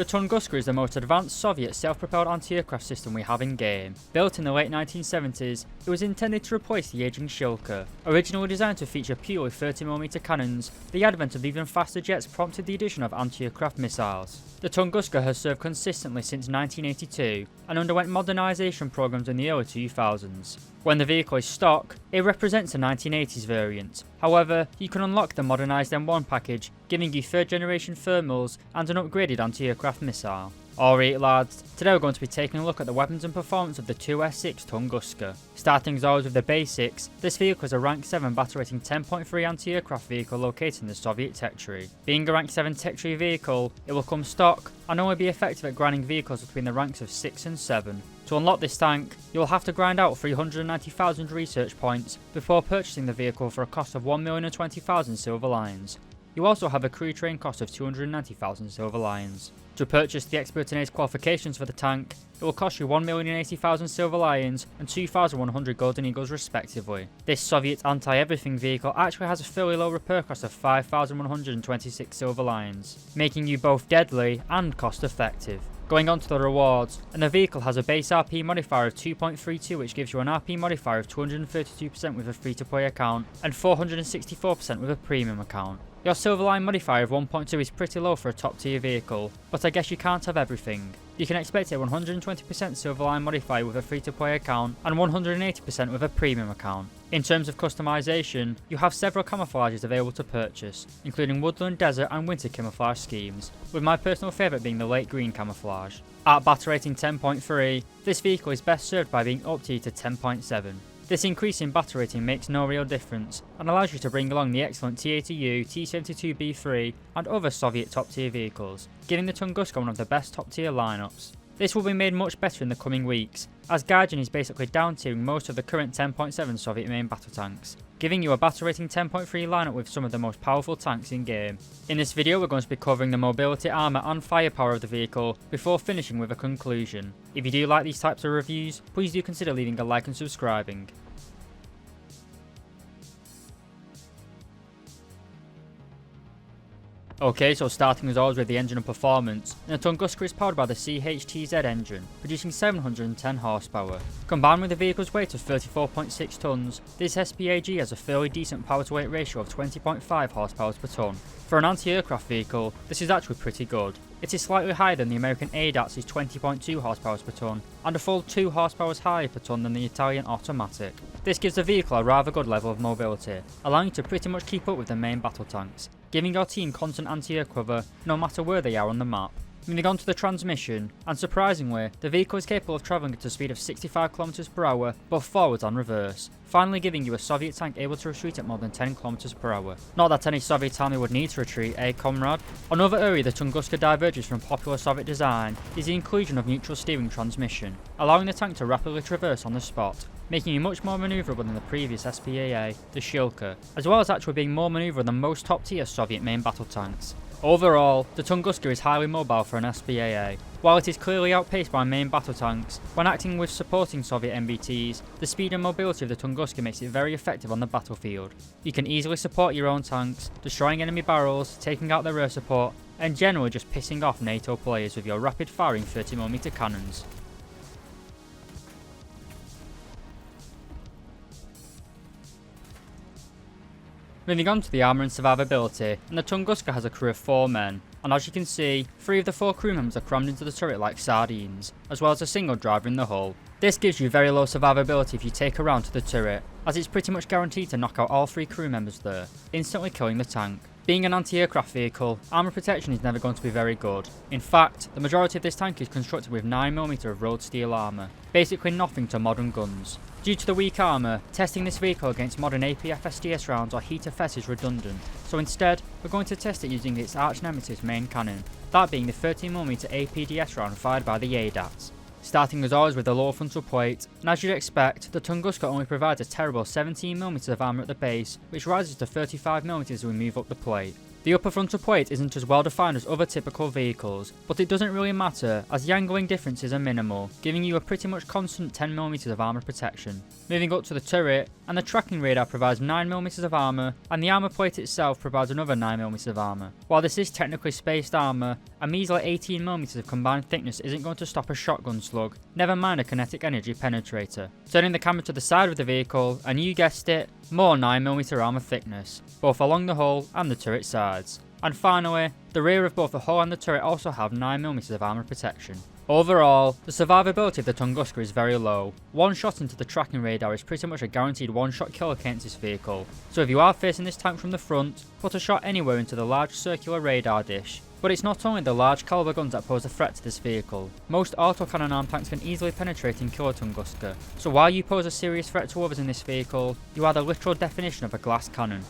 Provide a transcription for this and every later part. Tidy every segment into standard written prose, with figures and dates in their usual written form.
The Tunguska is the most advanced Soviet self-propelled anti-aircraft system we have in game. Built in the late 1970s, it was intended to replace the aging Shilka. Originally designed to feature purely 30mm cannons, the advent of even faster jets prompted the addition of anti-aircraft missiles. The Tunguska has served consistently since 1982 and underwent modernisation programs in the early 2000s. When the vehicle is stock, it represents a 1980s variant. However, you can unlock the modernised M1 package, giving you 3rd generation thermals and an upgraded anti-aircraft missile. Alright lads, today we're going to be taking a look at the weapons and performance of the 2S6 Tunguska. Starting as always with the basics, this vehicle is a rank 7 battle rating 10.3 anti-aircraft vehicle located in the Soviet tech tree. Being a rank 7 tech tree vehicle, it will come stock and only be effective at grinding vehicles between the ranks of 6 and 7. To unlock this tank, you will have to grind out 390,000 research points before purchasing the vehicle for a cost of 1,020,000 silver lions. You also have a crew train cost of 290,000 silver lions. To purchase the Expert in Ace qualifications for the tank, it will cost you 1,080,000 silver lions and 2,100 golden eagles respectively. This Soviet anti-everything vehicle actually has a fairly low repair cost of 5,126 silver lions, making you both deadly and cost effective. Going on to the rewards, and the vehicle has a base RP modifier of 2.32 which gives you an RP modifier of 232% with a free-to-play account and 464% with a premium account. Your Silverline modifier of 1.2 is pretty low for a top tier vehicle, but I guess you can't have everything. You can expect a 120% Silverline modifier with a free-to-play account and 180% with a premium account. In terms of customization, you have several camouflages available to purchase, including woodland, desert and winter camouflage schemes, with my personal favourite being the late green camouflage. At battle rating 10.3, this vehicle is best served by being updated to 10.7. This increase in battle rating makes no real difference and allows you to bring along the excellent T-80U, T-72B3 and other Soviet top tier vehicles, giving the Tunguska one of the best top tier lineups. This will be made much better in the coming weeks, as Gaijin is basically down tiering most of the current 10.7 Soviet main battle tanks, giving you a battle rating 10.3 lineup with some of the most powerful tanks in game. In this video we're going to be covering the mobility, armour and firepower of the vehicle before finishing with a conclusion. If you do like these types of reviews, please do consider leaving a like and subscribing. Okay, so starting as always with the engine and performance, and the Tunguska is powered by the CHTZ engine, producing 710 horsepower. Combined with the vehicle's weight of 34.6 tons, this SPAG has a fairly decent power to weight ratio of 20.5 horsepower per ton. For an anti-aircraft vehicle, this is actually pretty good. It is slightly higher than the American ADAT's 20.2 horsepower per ton, and a full 2 horsepower higher per ton than the Italian automatic. This gives the vehicle a rather good level of mobility, allowing you to pretty much keep up with the main battle tanks, giving your team constant anti-air cover no matter where they are on the map. Moving on to the transmission, and surprisingly, the vehicle is capable of travelling at a speed of 65 km per hour, both forwards and reverse, finally giving you a Soviet tank able to retreat at more than 10 km per hour. Not that any Soviet army would need to retreat, eh comrade? Another area the Tunguska diverges from popular Soviet design is the inclusion of neutral steering transmission, allowing the tank to rapidly traverse on the spot, making you much more manoeuvrable than the previous SPAA, the Shilka, as well as actually being more manoeuvrable than most top tier Soviet main battle tanks. Overall, the Tunguska is highly mobile for an SPAA. While it is clearly outpaced by main battle tanks, when acting with supporting Soviet MBTs, the speed and mobility of the Tunguska makes it very effective on the battlefield. You can easily support your own tanks, destroying enemy barrels, taking out their rear support, and generally just pissing off NATO players with your rapid firing 30mm cannons. Moving on to the armour and survivability, and the Tunguska has a crew of 4 men, and as you can see, 3 of the 4 crew members are crammed into the turret like sardines, as well as a single driver in the hull. This gives you very low survivability if you take a round to the turret, as it's pretty much guaranteed to knock out all 3 crew members there, instantly killing the tank. Being an anti-aircraft vehicle, armour protection is never going to be very good. In fact, the majority of this tank is constructed with 9mm of rolled steel armour, basically nothing to modern guns. Due to the weak armour, testing this vehicle against modern APF-SDS rounds or Heat FS is redundant, so instead we're going to test it using its arch nemesis main cannon, that being the 13mm APDS round fired by the ADATs. Starting as always with the lower frontal plate, and as you'd expect, the Tunguska only provides a terrible 17mm of armour at the base, which rises to 35mm as we move up the plate. The upper frontal plate isn't as well defined as other typical vehicles, but it doesn't really matter as the angling differences are minimal, giving you a pretty much constant 10mm of armour protection. Moving up to the turret, and the tracking radar provides 9mm of armour, and the armour plate itself provides another 9mm of armour. While this is technically spaced armour, a measly 18mm of combined thickness isn't going to stop a shotgun slug, never mind a kinetic energy penetrator. Turning the camera to the side of the vehicle, and you guessed it, more 9mm armour thickness, both along the hull and the turret sides. And finally, the rear of both the hull and the turret also have 9mm of armour protection. Overall, the survivability of the Tunguska is very low. One shot into the tracking radar is pretty much a guaranteed one-shot kill against this vehicle, so if you are facing this tank from the front, put a shot anywhere into the large circular radar dish. But it's not only the large caliber guns that pose a threat to this vehicle. Most autocannon arm tanks can easily penetrate and kill a Tunguska, so while you pose a serious threat to others in this vehicle, you are the literal definition of a glass cannon.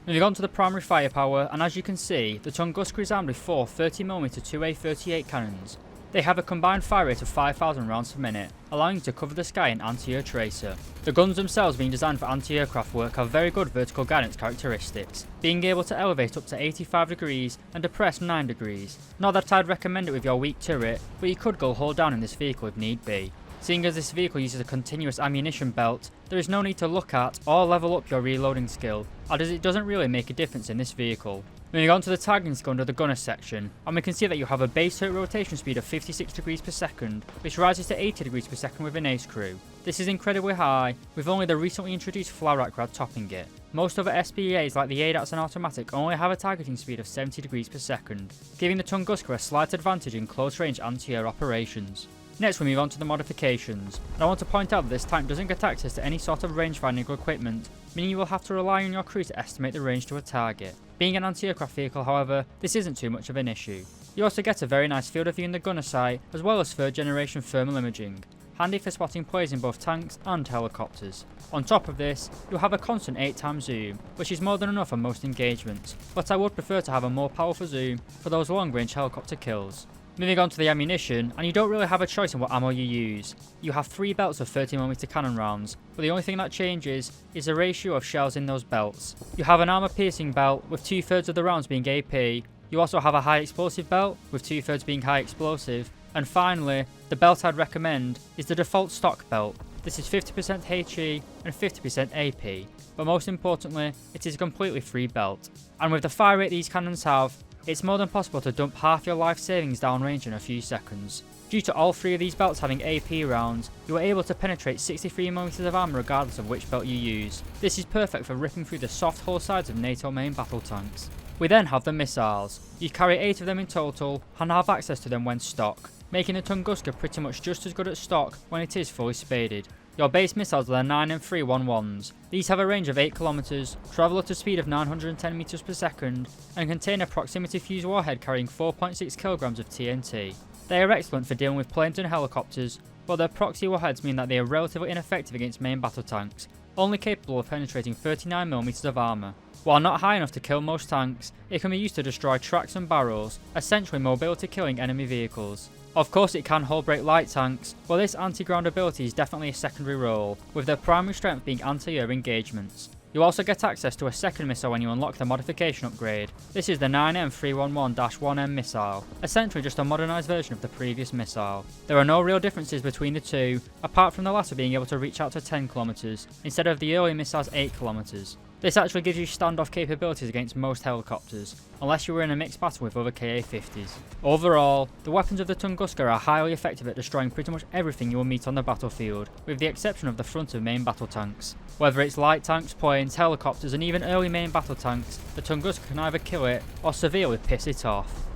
Moving on to the primary firepower, and as you can see, the Tunguska is armed with 4 30mm 2A38 cannons. They have a combined fire rate of 5,000 rounds per minute, allowing you to cover the sky in anti-air tracer. The guns themselves being designed for anti-aircraft work have very good vertical guidance characteristics, being able to elevate up to 85 degrees and depress 9 degrees. Not that I'd recommend it with your weak turret, but you could go hull down in this vehicle if need be. Seeing as this vehicle uses a continuous ammunition belt, there is no need to look at or level up your reloading skill, as it doesn't really make a difference in this vehicle. Moving on to the targeting skill under the gunner section, and we can see that you have a base turret rotation speed of 56 degrees per second, which rises to 80 degrees per second with an ace crew. This is incredibly high, with only the recently introduced Florac grad topping it. Most other SPAs like the ADATs and Automatic only have a targeting speed of 70 degrees per second, giving the Tunguska a slight advantage in close range anti-air operations. Next we move on to the modifications, and I want to point out that this tank doesn't get access to any sort of rangefinding equipment, meaning you will have to rely on your crew to estimate the range to a target. Being an anti-aircraft vehicle, however, this isn't too much of an issue. You also get a very nice field of view in the gunner sight, as well as 3rd generation thermal imaging, handy for spotting players in both tanks and helicopters. On top of this, you'll have a constant 8x zoom, which is more than enough on most engagements, but I would prefer to have a more powerful zoom for those long range helicopter kills. Moving on to the ammunition, and you don't really have a choice in what ammo you use. You have 3 belts of 30mm cannon rounds, but the only thing that changes is the ratio of shells in those belts. You have an armor piercing belt with 2/3 of the rounds being AP, you also have a high explosive belt with 2/3 being high explosive, and finally, the belt I'd recommend is the default stock belt. This is 50% HE and 50% AP, but most importantly, it is a completely free belt. And with the fire rate these cannons have, it's more than possible to dump half your life savings downrange in a few seconds. Due to all 3 of these belts having AP rounds, you are able to penetrate 63mm of armour regardless of which belt you use. This is perfect for ripping through the soft hull sides of NATO main battle tanks. We then have the missiles. You carry 8 of them in total and have access to them when stock, making the Tunguska pretty much just as good at stock when it is fully spaded. Your base missiles are the 9M311s. These have a range of 8 km, travel at a speed of 910 meters per second, and contain a proximity fuse warhead carrying 4.6 kg of TNT. They are excellent for dealing with planes and helicopters, but their proxy warheads mean that they are relatively ineffective against main battle tanks, only capable of penetrating 39mm of armour. While not high enough to kill most tanks, it can be used to destroy tracks and barrels, essentially mobility killing enemy vehicles. Of course it can hull break light tanks, but this anti-ground ability is definitely a secondary role, with their primary strength being anti-air engagements. You also get access to a second missile when you unlock the modification upgrade. This is the 9M311-1M missile, essentially just a modernised version of the previous missile. There are no real differences between the two, apart from the latter being able to reach out to 10 km, instead of the earlier missile's 8 km. This actually gives you standoff capabilities against most helicopters, unless you were in a mixed battle with other Ka-50s. Overall, the weapons of the Tunguska are highly effective at destroying pretty much everything you will meet on the battlefield, with the exception of the front of main battle tanks. Whether it's light tanks, planes, helicopters and even early main battle tanks, the Tunguska can either kill it or severely piss it off.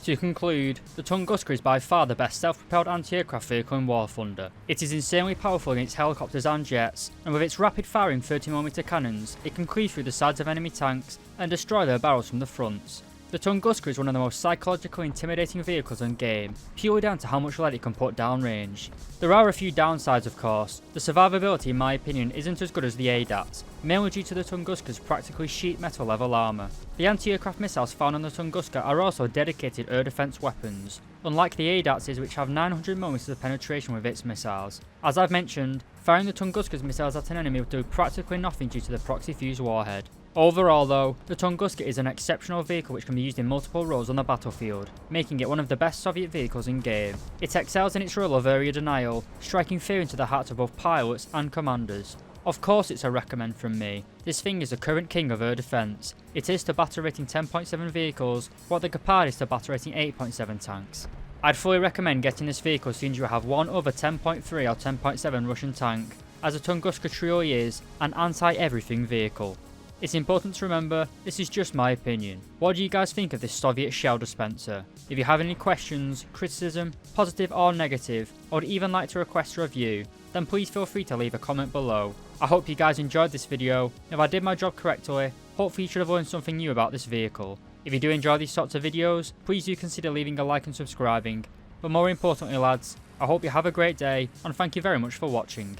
To conclude, the Tunguska is by far the best self-propelled anti-aircraft vehicle in War Thunder. It is insanely powerful against helicopters and jets, and with its rapid-firing 30mm cannons, it can cleave through the sides of enemy tanks and destroy their barrels from the fronts. The Tunguska is one of the most psychologically intimidating vehicles in game, purely down to how much lead it can put downrange. There are a few downsides of course. The survivability in my opinion isn't as good as the ADATs, mainly due to the Tunguska's practically sheet metal level armour. The anti-aircraft missiles found on the Tunguska are also dedicated air defence weapons, unlike the ADATs which have 900mm of penetration with its missiles. As I've mentioned, firing the Tunguska's missiles at an enemy will do practically nothing due to the proxy fuse warhead. Overall though, the Tunguska is an exceptional vehicle which can be used in multiple roles on the battlefield, making it one of the best Soviet vehicles in game. It excels in its role of area denial, striking fear into the hearts of both pilots and commanders. Of course it's a recommend from me. This thing is the current king of air defence. It is to battle rating 10.7 vehicles, what the Gepard is to battle rating 8.7 tanks. I'd fully recommend getting this vehicle as soon as you have one other 10.3 or 10.7 Russian tank, as the Tunguska truly is an anti-everything vehicle. It's important to remember, this is just my opinion. What do you guys think of this Soviet shell dispenser? If you have any questions, criticism, positive or negative, or would even like to request a review, then please feel free to leave a comment below. I hope you guys enjoyed this video. If I did my job correctly, hopefully you should have learned something new about this vehicle. If you do enjoy these sorts of videos, please do consider leaving a like and subscribing. But more importantly lads, I hope you have a great day and thank you very much for watching.